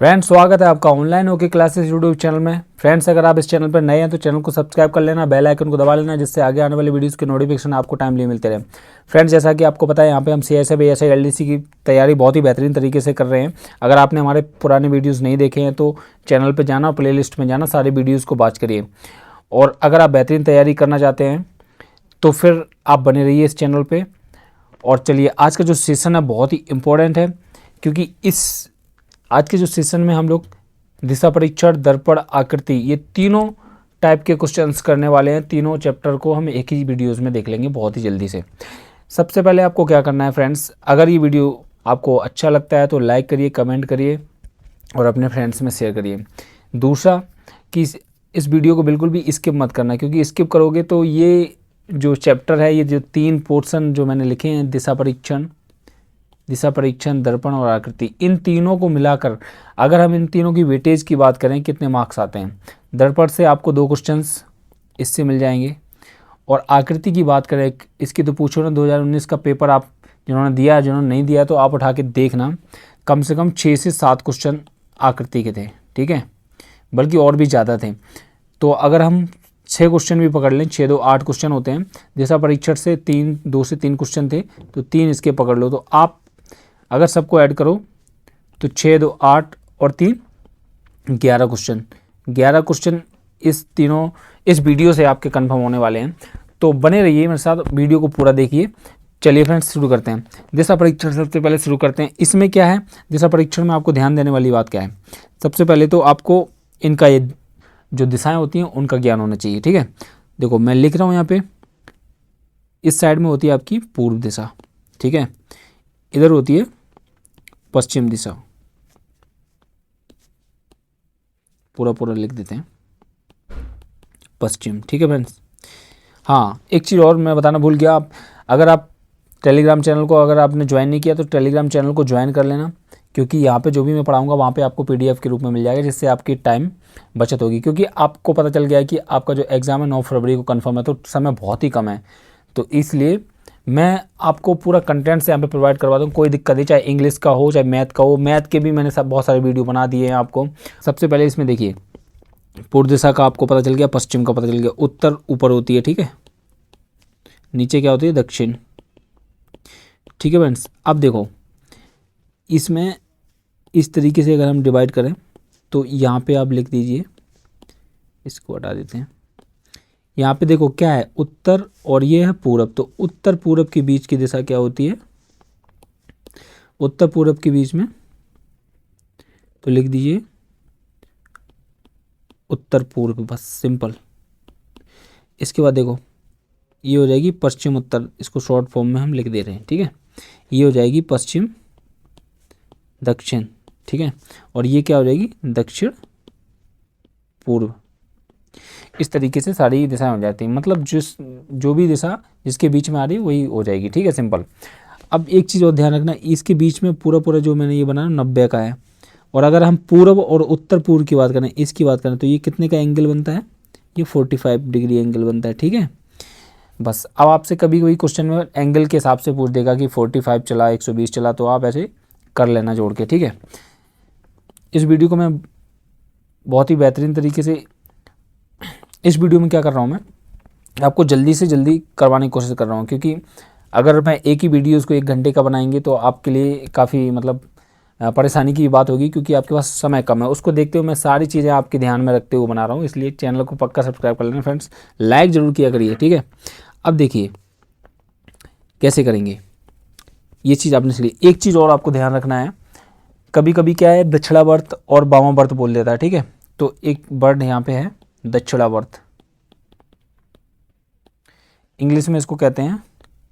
Friends, स्वागत है आपका online okay classes YouTube channel में। फ्रेंड्स, अगर आप इस चैनल पर नए हैं तो चैनल को सब्सक्राइब कर लेना, बेल आइकन को दबा लेना, जिससे आगे आने वाली वीडियोस के नोटिफिकेशन आपको टाइमली मिलते रहे। फ्रेंड्स, जैसा कि आपको पता है, यहाँ पे हम CSI BSI LDC की तैयारी बहुत ही बेहतरीन तरीके से कर रहे हैं। अगर आपने हमारे पुराने वीडियोज़ नहीं देखे हैं तो चैनल पर जाना, प्ले लिस्ट में जाना, सारी वीडियोज़ को वॉच करिए। और अगर आप बेहतरीन तैयारी करना चाहते हैं तो फिर आप बने रहिए इस चैनल पर। और चलिए, आज का जो सेशन है बहुत ही इम्पोर्टेंट है, क्योंकि आज के जो सेशन में हम लोग दिशा परीक्षण, दर्पण, आकृति, ये तीनों टाइप के क्वेश्चंस करने वाले हैं। तीनों चैप्टर को हम एक ही वीडियोस में देख लेंगे बहुत ही जल्दी से। सबसे पहले आपको क्या करना है फ्रेंड्स, अगर ये वीडियो आपको अच्छा लगता है तो लाइक करिए, कमेंट करिए और अपने फ्रेंड्स में शेयर करिए। दूसरा कि इस वीडियो को बिल्कुल भी स्किप मत करना, क्योंकि स्किप करोगे तो ये जो चैप्टर है, ये जो 3 पोर्शन जो मैंने लिखे हैं, दिशा परीक्षण, दर्पण और आकृति, इन तीनों को मिलाकर अगर हम इन तीनों की वेटेज की बात करें, कितने मार्क्स आते हैं। दर्पण से आपको 2 क्वेश्चंस इससे मिल जाएंगे। और आकृति की बात करें, इसकी तो पूछो ना, 2019 का पेपर आप जिन्होंने दिया है, जिन्होंने नहीं दिया तो आप उठा के देखना, कम से कम 6 से 7 क्वेश्चन आकृति के थे, ठीक है, बल्कि और भी ज़्यादा थे। तो अगर हम 6 क्वेश्चन भी पकड़ लें, 6 2 8 क्वेश्चन होते हैं। दिशा परीक्षण से 2 से 3 क्वेश्चन थे, तो 3 इसके पकड़ लो। तो आप अगर सबको ऐड करो तो 6 2 8 और 3 11 क्वेश्चन। 11 क्वेश्चन इस वीडियो से आपके कंफर्म होने वाले हैं। तो बने रहिए मेरे साथ, वीडियो को पूरा देखिए। चलिए फ्रेंड्स, शुरू करते हैं। दिशा परीक्षण सबसे पहले शुरू करते हैं। इसमें क्या है, दिशा परीक्षण में आपको ध्यान देने वाली बात क्या है। सबसे पहले तो आपको इनका ये जो दिशाएं होती हैं उनका ज्ञान होना चाहिए, ठीक है। देखो, मैं लिख रहा हूँ यहाँ पे, इस साइड में होती है आपकी पूर्व दिशा, ठीक है, इधर होती है पश्चिम दिशा। पूरा लिख देते हैं, पश्चिम, ठीक है फ्रेंड्स। हाँ, एक चीज़ और मैं बताना भूल गया, अगर आप टेलीग्राम चैनल को अगर आपने ज्वाइन नहीं किया तो टेलीग्राम चैनल को ज्वाइन कर लेना, क्योंकि यहाँ पे जो भी मैं पढ़ाऊँगा वहाँ पे आपको PDF के रूप में मिल जाएगा, जिससे आपकी टाइम बचत होगी। क्योंकि आपको पता चल गया है कि आपका जो एग्ज़ाम है 9 फरवरी को कन्फर्म है, तो समय बहुत ही कम है। तो इसलिए मैं आपको पूरा कंटेंट से यहाँ पे प्रोवाइड करवा दूँ, कोई दिक्कत नहीं, चाहे इंग्लिश का हो चाहे मैथ का हो। मैथ के भी मैंने बहुत सारे वीडियो बना दिए हैं आपको। सबसे पहले इसमें देखिए, पूर्व दिशा का आपको पता चल गया, पश्चिम का पता चल गया, उत्तर ऊपर होती है, ठीक है, नीचे क्या होती है, दक्षिण, ठीक है फ्रेंड्स। अब देखो, इसमें इस तरीके से अगर हम डिवाइड करें तो यहाँ पे आप लिख दीजिए, इसको हटा देते हैं। यहाँ पे देखो क्या है, उत्तर और ये है पूरब। तो उत्तर पूरब के बीच की दिशा क्या होती है, उत्तर पूरब के बीच में, तो लिख दीजिए उत्तर पूर्व, बस सिंपल। इसके बाद देखो, ये हो जाएगी पश्चिम उत्तर, इसको शॉर्ट फॉर्म में हम लिख दे रहे हैं, ठीक है। ये हो जाएगी पश्चिम दक्षिण, ठीक है, और ये क्या हो जाएगी, दक्षिण पूर्व। इस तरीके से सारी दिशाएं हो जाती हैं, मतलब जो भी दिशा जिसके बीच में आ रही है वही हो जाएगी, ठीक है, सिंपल। अब एक चीज़ और ध्यान रखना, इसके बीच में पूरा जो मैंने ये बनाया 90 का है। और अगर हम पूर्व और उत्तर पूर्व की बात करें, इसकी बात करें, तो ये कितने का एंगल बनता है, ये 45 डिग्री एंगल बनता है, ठीक है। बस अब आपसे कभी कोई क्वेश्चन में एंगल के हिसाब से पूछ देगा कि 45 चला, 120 चला, तो आप ऐसे कर लेना जोड़ के, ठीक है। इस वीडियो को मैं बहुत ही बेहतरीन तरीके से, इस वीडियो में क्या कर रहा हूँ, मैं आपको जल्दी से जल्दी करवाने की कोशिश कर रहा हूँ, क्योंकि अगर मैं एक ही वीडियो उसको 1 घंटे का बनाएंगे तो आपके लिए काफ़ी मतलब परेशानी की बात होगी, क्योंकि आपके पास समय कम है। उसको देखते हुए मैं सारी चीज़ें आपके ध्यान में रखते हुए बना रहा हूँ, इसलिए चैनल को पक्का सब्सक्राइब कर लेना फ्रेंड्स, लाइक ज़रूर किया करिए, ठीक है। अब देखिए कैसे करेंगे, ये चीज़ आपने इसलिए, एक चीज़ और आपको ध्यान रखना है, कभी कभी क्या है, दक्षिणावर्त और वामावर्त बोल देता है, ठीक है। तो एक वर्ड यहाँ पे है दक्षिणावर्त, इंग्लिश में इसको कहते हैं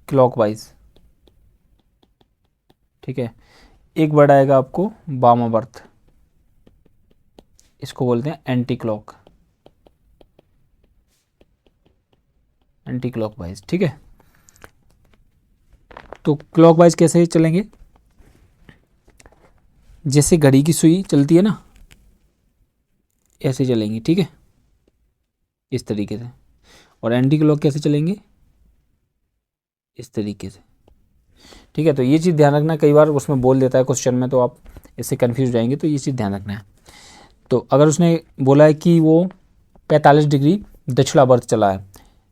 क्लॉकवाइज, ठीक है। एक वर्ड आएगा आपको वामावर्त, इसको बोलते हैं एंटी क्लॉकवाइज, ठीक है। तो क्लॉकवाइज कैसे चलेंगे, जैसे घड़ी की सुई चलती है ना, ऐसे चलेंगे, ठीक है, इस तरीके से। और एंटी क्लॉक कैसे चलेंगे, इस तरीके से, ठीक है। तो ये चीज़ ध्यान रखना, कई बार उसमें बोल देता है क्वेश्चन में, तो आप इससे कन्फ्यूज हो जाएंगे, तो ये चीज़ ध्यान रखना है। तो अगर उसने बोला है कि वो 45 डिग्री दक्षिणावर्त चला है,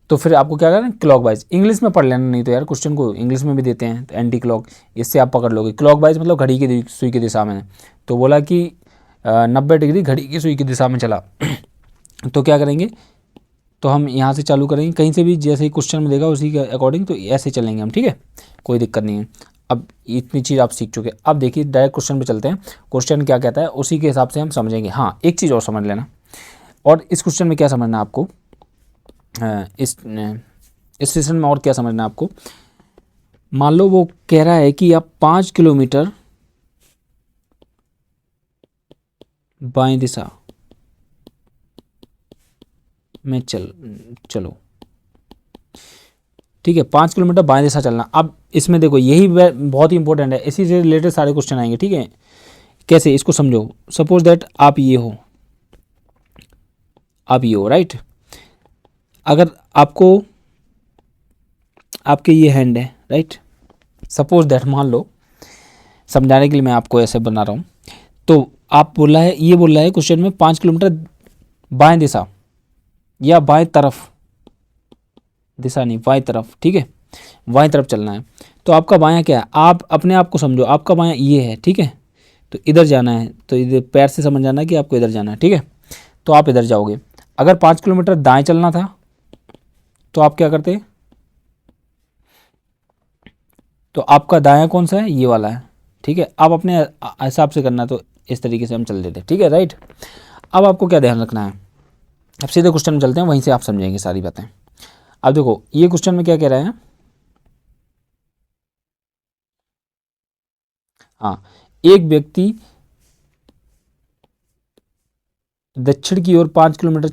तो फिर आपको क्या करना है, क्लॉक वाइज। इंग्लिश में पढ़ लेना, नहीं तो यार क्वेश्चन को इंग्लिश में भी देते हैं, तो एंटी क्लॉक, इससे आप पकड़ लोगे। क्लॉक वाइज मतलब घड़ी की सुई की दिशा में। तो बोला कि 90 डिग्री घड़ी की सुई की दिशा में चला तो क्या करेंगे, तो हम यहाँ से चालू करेंगे, कहीं से भी जैसे ही क्वेश्चन में देगा उसी के अकॉर्डिंग, तो ऐसे चलेंगे हम, ठीक है, कोई दिक्कत नहीं है। अब इतनी चीज़ आप सीख चुके। अब देखिए डायरेक्ट क्वेश्चन पे चलते हैं, क्वेश्चन क्या कहता है उसी के हिसाब से हम समझेंगे। हाँ, एक चीज़ और समझ लेना, और इस क्वेश्चन में क्या समझना है आपको, इस सेशन में और क्या समझना है आपको। मान लो वो कह रहा है कि आप 5 किलोमीटर बाएं दिशा में चलो, ठीक है, 5 किलोमीटर बाएं दिशा चलना। अब इसमें देखो यही बहुत ही इंपॉर्टेंट है, इसी से रिलेटेड सारे क्वेश्चन आएंगे, ठीक है। कैसे, इसको समझो। सपोज दैट आप ये हो, राइट। अगर आपको, आपके ये हैंड है, राइट। सपोज दैट, मान लो, समझाने के लिए मैं आपको ऐसे बना रहा हूँ। तो आप बोला है, ये बोल रहा है क्वेश्चन में 5 किलोमीटर बाएं दिशा या बाएं तरफ, दिशा नहीं बाएं तरफ, ठीक है, बाएं तरफ चलना है। तो आपका बायां क्या है, आप अपने आप को समझो, आपका बायां ये है, ठीक है, तो इधर जाना है, तो इधर पैर से समझ जाना है कि आपको इधर जाना है, ठीक है। तो आप इधर जाओगे। अगर 5 किलोमीटर दाएं चलना था तो आप क्या करते, तो आपका दायां कौन सा है, ये वाला है, ठीक है। आप अपने हिसाब से करना, तो इस तरीके से हम चल देते, ठीक है, राइट। अब आपको क्या ध्यान रखना है, अब सीधे क्वेश्चन में चलते हैं, वहीं से आप समझेंगे सारी बातें। अब देखो ये क्वेश्चन में क्या कह रहा है, हाँ, एक व्यक्ति दक्षिण की ओर 5 किलोमीटर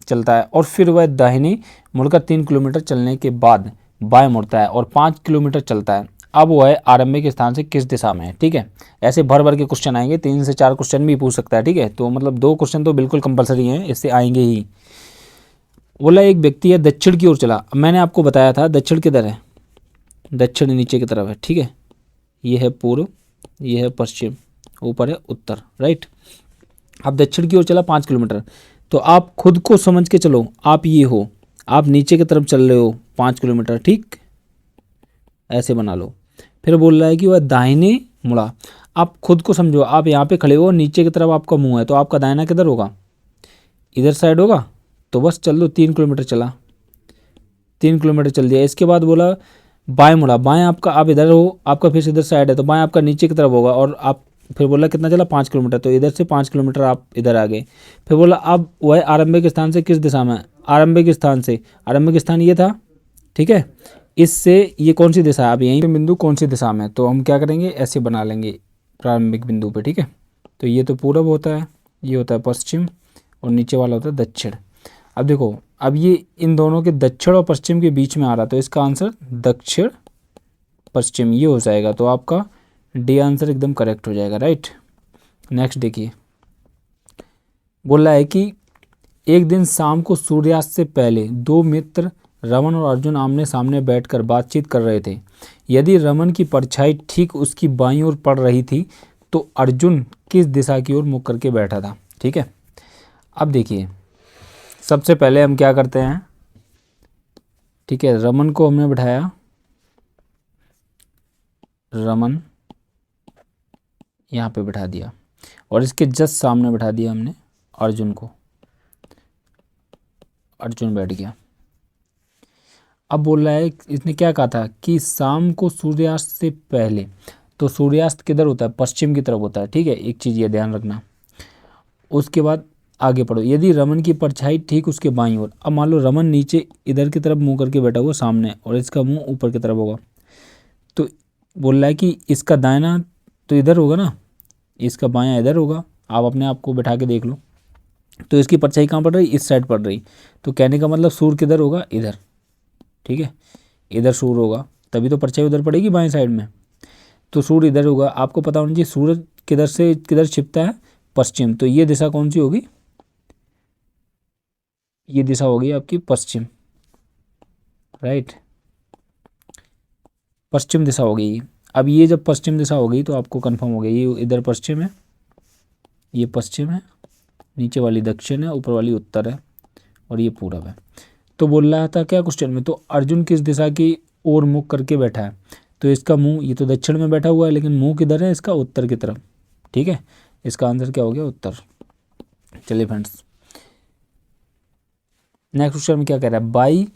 चलता है और फिर वह दाहिने मुड़कर 3 किलोमीटर चलने के बाद बाएं मुड़ता है और 5 किलोमीटर चलता है। अब वह आरंभिक स्थान से किस दिशा में है, ठीक है। ऐसे भर भर के क्वेश्चन आएंगे, 3 से 4 क्वेश्चन भी पूछ सकता है, ठीक है। तो मतलब 2 क्वेश्चन तो बिल्कुल कंपलसरी हैं, इससे आएंगे ही। बोला एक व्यक्ति है दक्षिण की ओर चला। मैंने आपको बताया था दक्षिण किधर है, दक्षिण नीचे की तरफ है, ठीक है। ये है पूर्व, ये है पश्चिम, ऊपर है उत्तर, राइट। आप दक्षिण की ओर चला 5 किलोमीटर, तो आप खुद को समझ के चलो, आप ये हो, आप नीचे की तरफ चल रहे हो 5 किलोमीटर, ठीक, ऐसे बना लो। फिर बोल रहा है कि वह दाहिने मुड़ा। आप खुद को समझो, आप यहाँ पे खड़े हो, नीचे की तरफ आपका मुंह है, तो आपका दाहिना किधर होगा, इधर साइड होगा। तो बस चल दो, 3 किलोमीटर चला, 3 किलोमीटर चल दिया। इसके बाद बोला बाएं मुड़ा, बाएं आपका, आप इधर हो, आपका फिर इधर साइड है, तो बाएं आपका नीचे की तरफ होगा। और आप फिर बोला कितना चला, 5 किलोमीटर, तो इधर से 5 किलोमीटर आप इधर आ गए। फिर बोला अब वह आरंभिक स्थान से किस दिशा में है, आरंभिक स्थान से, आरंभिक स्थान ये था, ठीक है। इससे ये कौन सी दिशा है, अब यहीं पे बिंदु कौन सी दिशा में है, तो हम क्या करेंगे, ऐसे बना लेंगे प्रारंभिक बिंदु पे, ठीक है। तो ये तो पूरब होता है, ये होता है पश्चिम, और नीचे वाला होता है दक्षिण। अब देखो, अब ये इन दोनों के दक्षिण और पश्चिम के बीच में आ रहा, तो इसका आंसर दक्षिण पश्चिम ये हो जाएगा। तो आपका डी आंसर एकदम करेक्ट हो जाएगा, राइट। नेक्स्ट देखिए, बोल रहा है कि एक दिन शाम को सूर्यास्त से पहले 2 मित्र रमन और अर्जुन आमने सामने बैठकर बातचीत कर रहे थे। यदि रमन की परछाई ठीक उसकी बाईं ओर पड़ रही थी तो अर्जुन किस दिशा की ओर मुख करके बैठा था, ठीक है। अब देखिए, सबसे पहले हम क्या करते हैं, ठीक है, रमन को हमने बैठाया, रमन यहाँ पे बैठा दिया, और इसके जस्ट सामने बैठा दिया हमने अर्जुन को, अर्जुन बैठ गया। अब बोल रहा है, इसने क्या कहा था कि शाम को सूर्यास्त से पहले, तो सूर्यास्त किधर होता है, पश्चिम की तरफ होता है, ठीक है, एक चीज़ ये ध्यान रखना। उसके बाद आगे पढ़ो, यदि रमन की परछाई ठीक उसके बाईं ओर, अब मान लो रमन नीचे इधर की तरफ मुंह करके बैठा हुआ सामने, और इसका मुंह ऊपर की तरफ होगा, तो बोल रहा है कि इसका दाहिना तो इधर होगा ना, इसका बायां इधर होगा। आप अपने आप को बैठा के देख लो, तो इसकी परछाई कहाँ पड़ रही, इस साइड पड़ रही। तो कहने का मतलब सूर्य किधर होगा, इधर, ठीक है, इधर सूर्य होगा, तभी तो परछाई उधर पड़ेगी बाएं साइड में। तो सूर्य इधर होगा, आपको पता होना चाहिए सूरज किधर से किधर छिपता है, पश्चिम। तो ये दिशा कौन सी होगी, ये दिशा होगी आपकी पश्चिम, राइट, पश्चिम दिशा होगी। अब ये जब पश्चिम दिशा हो गई तो आपको कंफर्म हो गया, ये इधर पश्चिम है, ये पश्चिम है, नीचे वाली दक्षिण है, ऊपर वाली उत्तर है और ये पूरब है। तो बोल रहा था क्या क्वेश्चन में, तो अर्जुन किस दिशा की ओर मुख करके बैठा है, तो इसका मुंह, ये तो दक्षिण में बैठा हुआ है लेकिन मुंह किधर है इसका, उत्तर की तरफ। ठीक है, इसका आंसर क्या हो गया, उत्तर। चलिए फ्रेंड्स, नेक्स्ट क्वेश्चन में क्या कह रहा है, बाई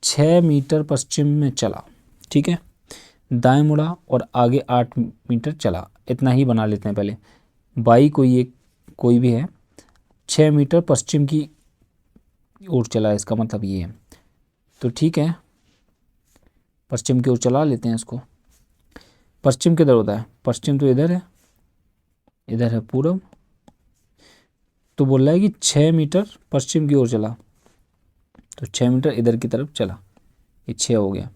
6 मीटर पश्चिम में चला। ठीक है, दाएं मुड़ा और आगे 8 मीटर चला। इतना ही बना लेते हैं पहले। बाई कोई भी है, 6 मीटर पश्चिम की ओर चला, इसका मतलब ये है। तो ठीक है, पश्चिम की ओर चला लेते हैं इसको। पश्चिम किधर होता है, पश्चिम तो इधर है, इधर है पूरब। तो बोल रहा है कि 6 मीटर पश्चिम की ओर चला, तो 6 मीटर इधर की तरफ चला, ये 6 हो गया।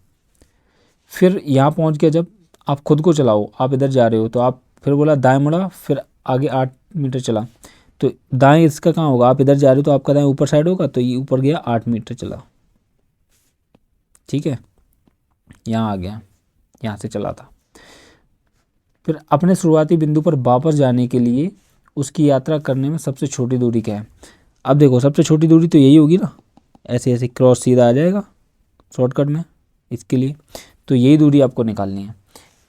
फिर यहाँ पहुँच गया, जब आप खुद को चलाओ, आप इधर जा रहे हो तो आप फिर बोला दाएं मुड़ा, फिर आगे 8 मीटर चला। तो दाएं इसका कहाँ होगा, आप इधर जा रहे हो तो आपका दाएं ऊपर साइड होगा, तो ये ऊपर गया 8 मीटर चला। ठीक है, यहाँ आ गया, यहाँ से चला था। फिर अपने शुरुआती बिंदु पर वापस जाने के लिए उसकी यात्रा करने में सबसे छोटी दूरी क्या है। अब देखो, सबसे छोटी दूरी तो यही होगी ना, ऐसे ऐसे क्रॉस सीधा आ जाएगा शॉर्टकट में इसके लिए। तो यही दूरी आपको निकालनी है।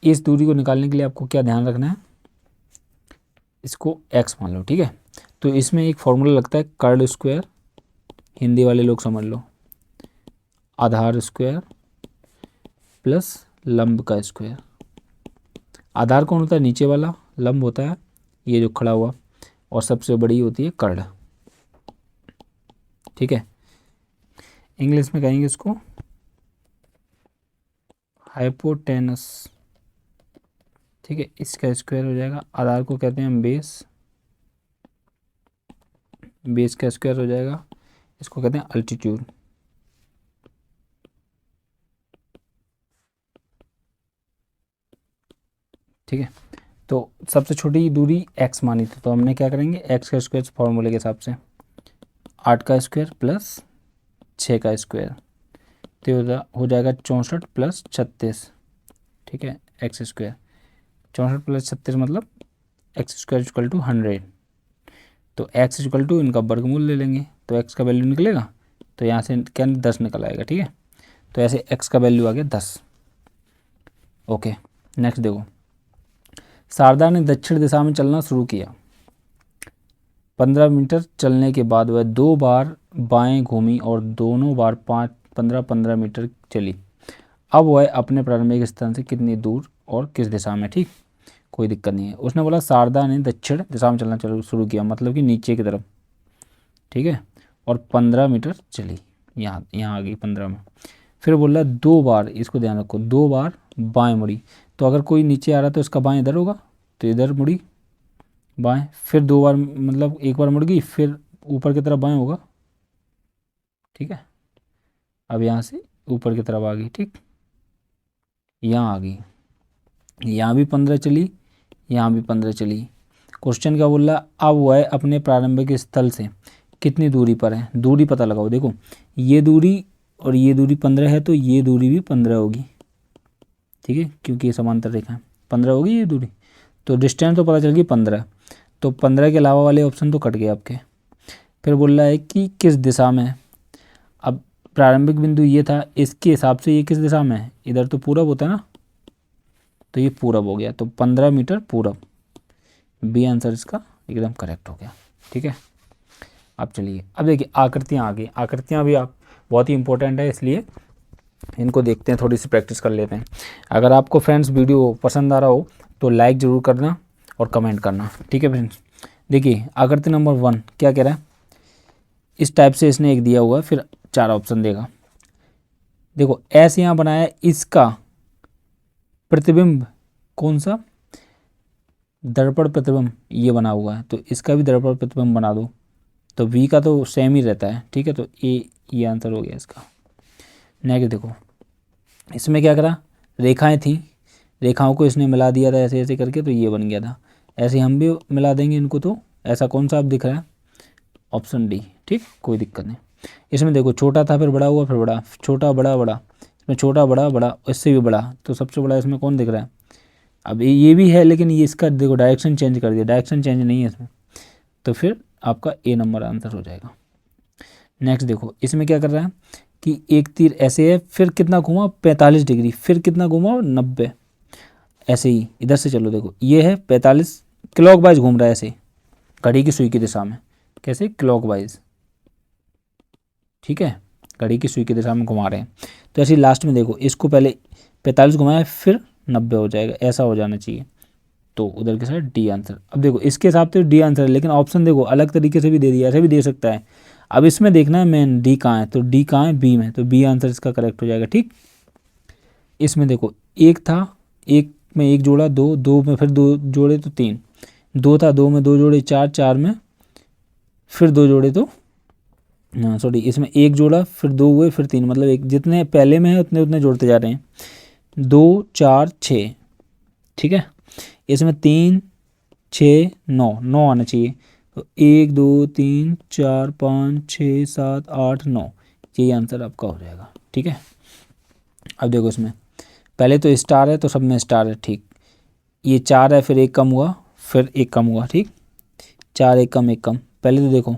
इस दूरी को निकालने के लिए आपको क्या ध्यान रखना है, इसको x मान लो। ठीक है, तो इसमें एक फॉर्मूला लगता है कर्ल स्क्वायर, हिंदी वाले लोग समझ लो, आधार स्क्वायर प्लस लंब का स्क्वायर। आधार कौन होता है, नीचे वाला, लंब होता है ये जो खड़ा हुआ, और सबसे बड़ी होती है कर्ल। ठीक है, इंग्लिश में कहेंगे इसको हाइपोटेनस। ठीक है, इसका स्क्वायर हो जाएगा, आधार को कहते हैं बेस, बेस का स्क्वायर हो जाएगा, इसको कहते हैं अल्टीट्यूड। ठीक है, तो सबसे छोटी दूरी x मानी थी, तो हमने क्या करेंगे, x का स्क्वायर फॉर्मूले के हिसाब से 8 का स्क्वायर प्लस 6 का स्क्वायर, तो हो जाएगा 64 प्लस 36। ठीक है, एक्स स्क्वायर, 64 प्लस 36 मतलब एक्स स्क्वायर इक्वल टू 100। तो एक्स इक्वल टू इनका वर्गमूल ले लेंगे, तो एक्स का वैल्यू निकलेगा, तो यहाँ से क्या 10 निकल आएगा। ठीक है, तो ऐसे एक्स का वैल्यू आ गया 10। ओके, नेक्स्ट देखो, शारदा ने दक्षिण दिशा में चलना शुरू किया। 15 मीटर चलने के बाद वह 2 बार बाएं घूमी और दोनों बार 15-15 मीटर चली। अब वह अपने प्रारंभिक स्थान से कितनी दूर और किस दिशा में। ठीक, कोई दिक्कत नहीं है। उसने बोला शारदा ने दक्षिण दिशा में चलना शुरू किया, मतलब कि नीचे की तरफ। ठीक है, और 15 मीटर चली, यहाँ आ गई 15 में। फिर बोल रहा 2 बार, इसको ध्यान रखो, 2 बार बाएं मुड़ी। तो अगर कोई नीचे आ रहा तो इसका बाएं इधर होगा, तो इधर मुड़ी बाएं, फिर 2 बार, मतलब एक बार मुड़ गई, फिर ऊपर की तरफ बाएं होगा। ठीक है, अब यहाँ से ऊपर की तरफ आ गई। ठीक, यहाँ आ गई, यहाँ भी 15 चली, यहाँ भी 15 चली। क्वेश्चन क्या बोल रहा, अब वह अपने प्रारंभिक स्थल से कितनी दूरी पर है, दूरी पता लगाओ। देखो, ये दूरी और ये दूरी 15 है, तो ये दूरी भी 15 होगी। ठीक है, क्योंकि ये समांतर रेखा है, 15 होगी ये दूरी। तो डिस्टेंस तो पता चल गई 15, तो 15 के अलावा वाले ऑप्शन तो कट गए आपके। फिर बोल रहा है कि किस दिशा में है। अब प्रारंभिक बिंदु ये था, इसके हिसाब से ये किस दिशा में है, इधर तो पूरब होता है ना, तो ये पूरब हो गया, तो 15 मीटर पूरब, बी आंसर इसका एकदम करेक्ट हो गया। ठीक है, अब चलिए, अब देखिए आकृतियाँ आ गई। आकृतियाँ भी आप बहुत ही इंपॉर्टेंट है, इसलिए इनको देखते हैं, थोड़ी सी प्रैक्टिस कर लेते हैं। अगर आपको फ्रेंड्स वीडियो पसंद आ रहा हो तो लाइक ज़रूर करना और कमेंट करना। ठीक है फ्रेंड्स, देखिए आकृति नंबर 1 क्या कह रहा है, इस टाइप से इसने एक दिया हुआ है, फिर 4 ऑप्शन देगा। देखो ऐसे यहाँ बनाया, इसका प्रतिबिंब कौन सा, दर्पण प्रतिबिंब ये बना हुआ है, तो इसका भी दर्पण प्रतिबिंब बना दो, तो V का तो सेम ही रहता है। ठीक है, तो ये आंसर हो गया इसका। नेक्स्ट देखो, इसमें क्या करा, रेखाएं थी, रेखाओं को इसने मिला दिया था ऐसे ऐसे करके, तो ये बन गया था। ऐसे हम भी मिला देंगे इनको, तो ऐसा कौन सा आप दिख रहा है, ऑप्शन डी। ठीक, कोई दिक्कत नहीं। इसमें देखो छोटा था, फिर बड़ा हुआ, फिर बड़ा, छोटा बड़ा बड़ा, इसमें छोटा बड़ा बड़ा, इससे भी बड़ा, तो सबसे बड़ा इसमें कौन दिख रहा है, अब ये भी है, लेकिन ये इसका देखो डायरेक्शन चेंज कर दिया, डायरेक्शन चेंज नहीं है इसमें, तो फिर आपका ए नंबर आंसर हो जाएगा। नेक्स्ट देखो इसमें क्या कर रहा है कि एक तीर ऐसे है, फिर कितना घुमा 45 डिग्री, फिर कितना घुमा 90, ऐसे ही इधर से चलो देखो ये है 45 क्लॉकवाइज घूम रहा है ऐसे घड़ी की सुई की दिशा में, कैसे क्लॉकवाइज, ठीक है, घड़ी की सुई की दिशा में घुमा रहे हैं। तो ऐसे लास्ट में देखो इसको पहले 45 घुमाया फिर 90 हो जाएगा, ऐसा हो जाना चाहिए, तो उधर के साइड डी आंसर। अब देखो इसके हिसाब से डी आंसर है, लेकिन ऑप्शन देखो अलग तरीके से भी दे दिया, ऐसे भी दे सकता है। अब इसमें देखना है मेन डी कहाँ है, तो डी कहाँ है, बी में, तो बी आंसर इसका करेक्ट हो जाएगा। ठीक, इसमें देखो एक था, एक में एक जोड़ा, दो, दो में फिर दो जोड़े तो तीन, दो था, दो में दो जोड़े चार, चार में फिर दो जोड़े तो सॉरी इसमें एक जोड़ा फिर दो हुए फिर तीन, मतलब एक जितने पहले में है उतने उतने जोड़ते जा रहे हैं, 2 4 6, ठीक है। इसमें 3 6 9, 9 आना चाहिए, तो 1 2 3 4 5 6 7 8 9, यही आंसर आपका हो जाएगा। ठीक है, अब देखो इसमें पहले तो स्टार है तो सब में स्टार है, ठीक, ये 4 है फिर एक कम हुआ फिर एक कम हुआ, ठीक, 4 एक कम एक कम, पहले तो देखो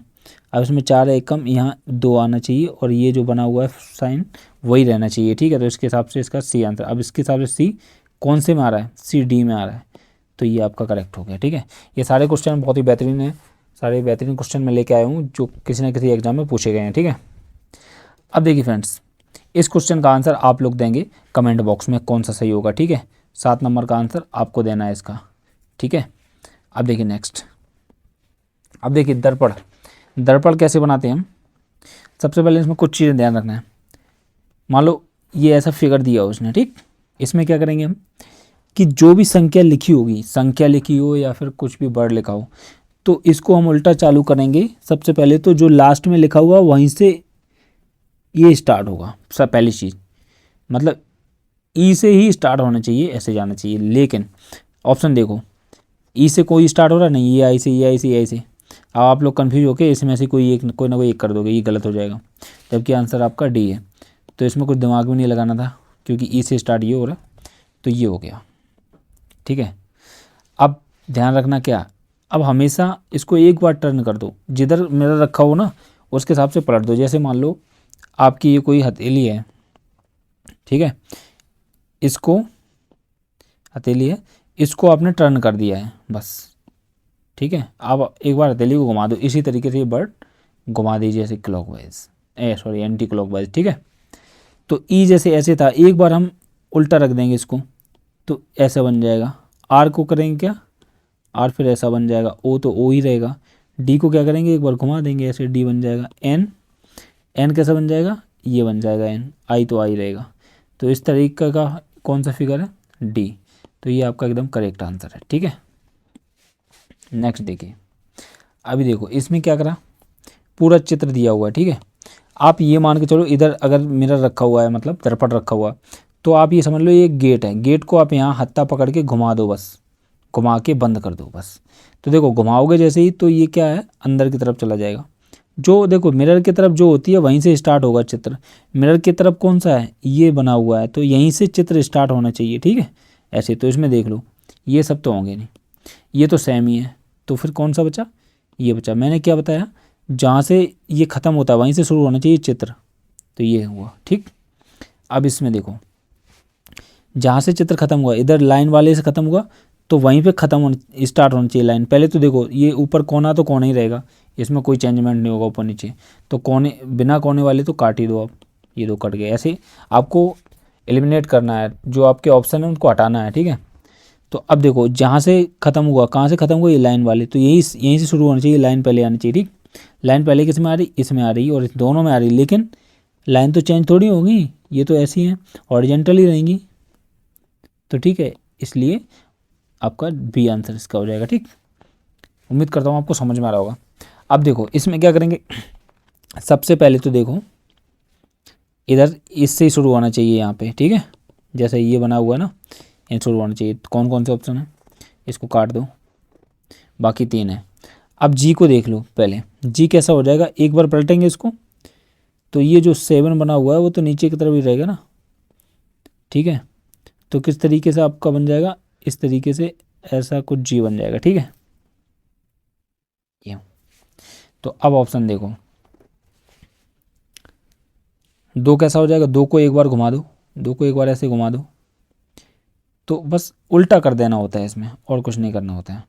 अब इसमें 4 है एक कम, यहाँ 2 आना चाहिए और ये जो बना हुआ है साइन वही रहना चाहिए। ठीक है, तो इसके हिसाब से इसका सी आंसर। अब इसके हिसाब से सी कौन से में आ रहा है, सी डी में आ रहा है, तो ये आपका करेक्ट हो गया। ठीक है, ये सारे क्वेश्चन बहुत ही बेहतरीन है, सारे बेहतरीन क्वेश्चन मैं लेके आया हूँ जो किसी ना किसी एग्जाम में पूछे गए हैं। ठीक है, अब देखिए फ्रेंड्स, इस क्वेश्चन का आंसर आप लोग देंगे कमेंट बॉक्स में कौन सा सही होगा। ठीक है, 7 नंबर का आंसर आपको देना है इसका। ठीक है, अब देखिए नेक्स्ट, अब देखिए दर्पण, दर्पण कैसे बनाते हैं हम। सबसे पहले इसमें कुछ चीज़ें ध्यान रखना है। मान लो ये ऐसा फिगर दिया हो उसने, ठीक, इसमें क्या करेंगे हम कि जो भी संख्या लिखी होगी, संख्या लिखी हो या फिर कुछ भी वर्ड लिखा हो, तो इसको हम उल्टा चालू करेंगे। सबसे पहले तो जो लास्ट में लिखा हुआ वहीं से ये स्टार्ट होगा, सब पहली चीज़, मतलब ई से ही स्टार्ट होना चाहिए, ऐसे जाना चाहिए। लेकिन ऑप्शन देखो, ई से कोई स्टार्ट हो रहा नहीं, ये आई से, ये आई से, ये आई से, अब आप लोग कंफ्यूज होके इसमें से कोई ना कोई एक कर दोगे, ये गलत हो जाएगा, जबकि आंसर आपका डी है। तो इसमें कुछ दिमाग भी नहीं लगाना था क्योंकि ई से स्टार्ट ये हो रहा, तो ये हो गया। ठीक है, अब ध्यान रखना क्या, अब हमेशा इसको एक बार टर्न कर दो, जिधर मिरर रखा हो ना उसके हिसाब से पलट दो। जैसे मान लो आपकी ये कोई हथेली है, ठीक है, इसको हथेली है, इसको आपने टर्न कर दिया है बस। ठीक है, आप एक बार हथेली को घुमा दो, इसी तरीके से ये बर्ड घुमा दीजिए ऐसे क्लॉकवाइज, सॉरी एंटी क्लॉकवाइज। ठीक है, तो ई जैसे ऐसे था, एक बार हम उल्टा रख देंगे इसको तो ऐसा बन जाएगा। आर को करेंगे क्या, आर फिर ऐसा बन जाएगा, ओ तो ओ ही रहेगा। डी को क्या करेंगे, एक बार घुमा देंगे ऐसे, डी बन जाएगा। एन, एन कैसा बन जाएगा, ये बन जाएगा एन। आई तो आई रहेगा। तो इस तरीके का कौन सा फिगर है, डी। तो ये आपका एकदम करेक्ट आंसर है। ठीक है, नेक्स्ट देखिए, अभी देखो इसमें क्या करा, पूरा चित्र दिया हुआ है। ठीक है, आप ये मान के चलो इधर अगर मिरर रखा हुआ है, मतलब दर्पण रखा हुआ, तो आप ये समझ लो ये गेट है, गेट को आप यहाँ हत्था पकड़ के घुमा दो, बस घुमा के बंद कर दो बस। तो देखो घुमाओगे जैसे ही तो ये क्या है, अंदर की तरफ चला जाएगा। जो देखो मिरर की तरफ जो होती है वहीं से स्टार्ट होगा चित्र। मिरर की तरफ कौन सा है, ये बना हुआ है, तो यहीं से चित्र स्टार्ट होना चाहिए। ठीक है, ऐसे तो इसमें देख लो ये सब तो होंगे नहीं, ये तो सेम ही है, तो फिर कौन सा बचा, ये बचा। मैंने क्या बताया, जहाँ से ये ख़त्म होता है वहीं से शुरू होना चाहिए चित्र, तो ये हुआ। ठीक, अब इसमें देखो जहाँ से चित्र ख़त्म हुआ, इधर लाइन वाले से ख़त्म हुआ तो वहीं पे ख़त्म होना स्टार्ट होनी चाहिए लाइन। पहले तो देखो ये ऊपर कोना तो कोना ही रहेगा, इसमें कोई चेंजमेंट नहीं होगा ऊपर नीचे, तो कोने बिना कोने वाले तो काट ही दो आप, ये दो कट गए। ऐसे आपको एलिमिनेट करना है, जो आपके ऑप्शन है उनको हटाना है। ठीक है, तो अब देखो जहाँ से ख़त्म हुआ, कहाँ से ख़त्म हुआ, ये लाइन वाले, तो यहीं से शुरू होना चाहिए, लाइन पहले आनी चाहिए। ठीक, लाइन पहले किस में आ रही, इसमें आ रही और इस दोनों में आ रही, लेकिन लाइन तो चेंज थोड़ी होगी, ये तो ऐसी हैं हॉरिजॉन्टल ही रहेंगी। तो ठीक है, इसलिए आपका बी आंसर इसका हो जाएगा। ठीक, उम्मीद करता हूँ आपको समझ में आ रहा होगा। अब देखो इसमें क्या करेंगे, सबसे पहले तो देखो इधर इससे ही शुरू होना चाहिए यहाँ पे। ठीक है, जैसे ये बना हुआ है ना, ये शुरू होना चाहिए। कौन कौन से ऑप्शन है, इसको काट दो, बाकी 3 है। अब जी को देख लो पहले, जी कैसा हो जाएगा, एक बार पलटेंगे इसको तो ये जो 7 बना हुआ है वो तो नीचे की तरफ ही रहेगा ना। ठीक है, तो किस तरीके से आपका बन जाएगा, इस तरीके से ऐसा कुछ जी बन जाएगा, ठीक है। ये तो अब ऑप्शन देखो, 2 कैसा हो जाएगा, 2 को एक बार घुमा दो, 2 को एक बार ऐसे घुमा दो, तो बस उल्टा कर देना होता है इसमें, और कुछ नहीं करना होता है,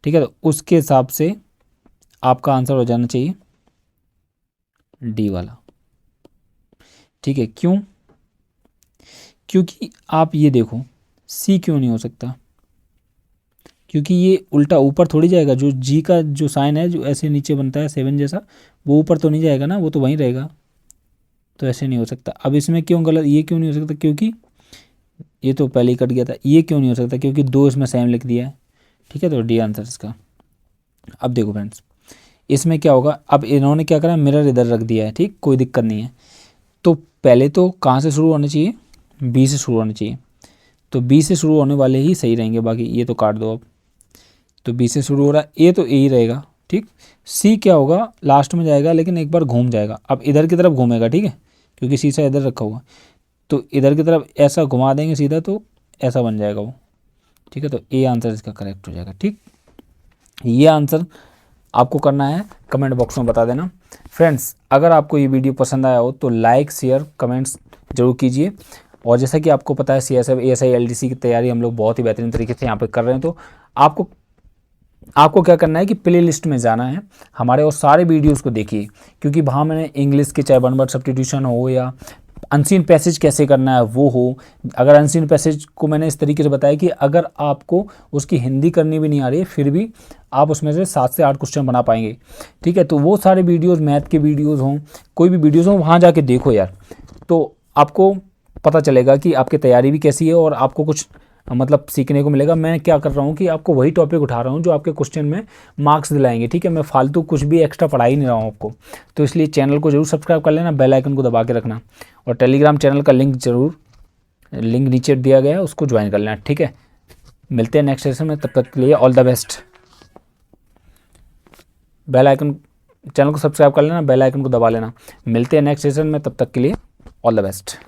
ठीक है। तो उसके हिसाब से आपका आंसर हो जाना चाहिए डी वाला, ठीक है। क्यों? क्योंकि आप ये देखो, सी क्यों नहीं हो सकता, क्योंकि ये उल्टा ऊपर थोड़ी जाएगा, जो जी का जो साइन है जो ऐसे नीचे बनता है 7 जैसा, वो ऊपर तो नहीं जाएगा ना, वो तो वहीं रहेगा, तो ऐसे नहीं हो सकता। अब इसमें क्यों गलत, ये क्यों नहीं हो सकता, क्योंकि ये तो पहले ही कट गया था। ये क्यों नहीं हो सकता, क्योंकि 2 इसमें सेम लिख दिया है, ठीक है। तो डी आंसर इसका। अब देखो फ्रेंड्स, इसमें क्या होगा, अब इन्होंने क्या करा, मिरर इधर रख दिया है, ठीक, कोई दिक्कत नहीं है। तो पहले तो कहाँ से शुरू होना चाहिए, बी से शुरू होना चाहिए, तो बी से शुरू होने वाले ही सही रहेंगे, बाकी ये तो काट दो अब। तो बी से शुरू हो रहा है, ए तो ए ही रहेगा, ठीक। सी क्या होगा, लास्ट में जाएगा लेकिन एक बार घूम जाएगा, अब इधर की तरफ घूमेगा, ठीक है, क्योंकि सी सा इधर रखा हुआ, तो इधर की तरफ ऐसा घुमा देंगे सीधा, तो ऐसा बन जाएगा वो, ठीक है। तो ए आंसर इसका करेक्ट हो जाएगा, ठीक। ये आंसर आपको करना है, कमेंट बॉक्स में बता देना। फ्रेंड्स, अगर आपको ये वीडियो पसंद आया हो तो लाइक शेयर कमेंट्स जरूर कीजिए। और जैसा कि आपको पता है CSF ASI LDC की तैयारी हम लोग बहुत ही बेहतरीन तरीके से यहाँ पे कर रहे हैं, तो आपको क्या करना है कि प्ले लिस्ट में जाना है हमारे, और सारे वीडियोस को देखिए, क्योंकि वहाँ मैंने इंग्लिश के चाहे 1 वर्ड सब्स्टिट्यूशन हो या अनसीन पैसेज कैसे करना है वो हो। अगर अनसीन पैसेज को मैंने इस तरीके से बताया कि अगर आपको उसकी हिंदी करनी भी नहीं आ रही है, फिर भी आप उसमें से 7 से 8 क्वेश्चन बना पाएंगे, ठीक है। तो वो सारे वीडियोस, मैथ के वीडियोस हों, कोई भी वीडियोस हों, वहाँ जाके देखो यार, तो आपको पता चलेगा कि आपकी तैयारी भी कैसी है, और आपको कुछ मतलब सीखने को मिलेगा। मैं क्या कर रहा हूँ कि आपको वही टॉपिक उठा रहा हूँ जो आपके क्वेश्चन में मार्क्स दिलाएंगे, ठीक है। मैं फालतू कुछ भी एक्स्ट्रा पढ़ा ही नहीं रहा हूँ आपको। तो इसलिए चैनल को जरूर सब्सक्राइब कर लेना, बेल आइकन को दबा के रखना, और टेलीग्राम चैनल का लिंक नीचे दिया गया है, उसको ज्वाइन कर लेना, ठीक है। मिलते हैं नेक्स्ट सेशन में, तब तक के लिए all the best. Bell icon, channel को सब्सक्राइब कर लेना, बेल आइकन को दबा लेना। मिलते हैं नेक्स्ट सेशन में, तब तक के लिए ऑल द बेस्ट।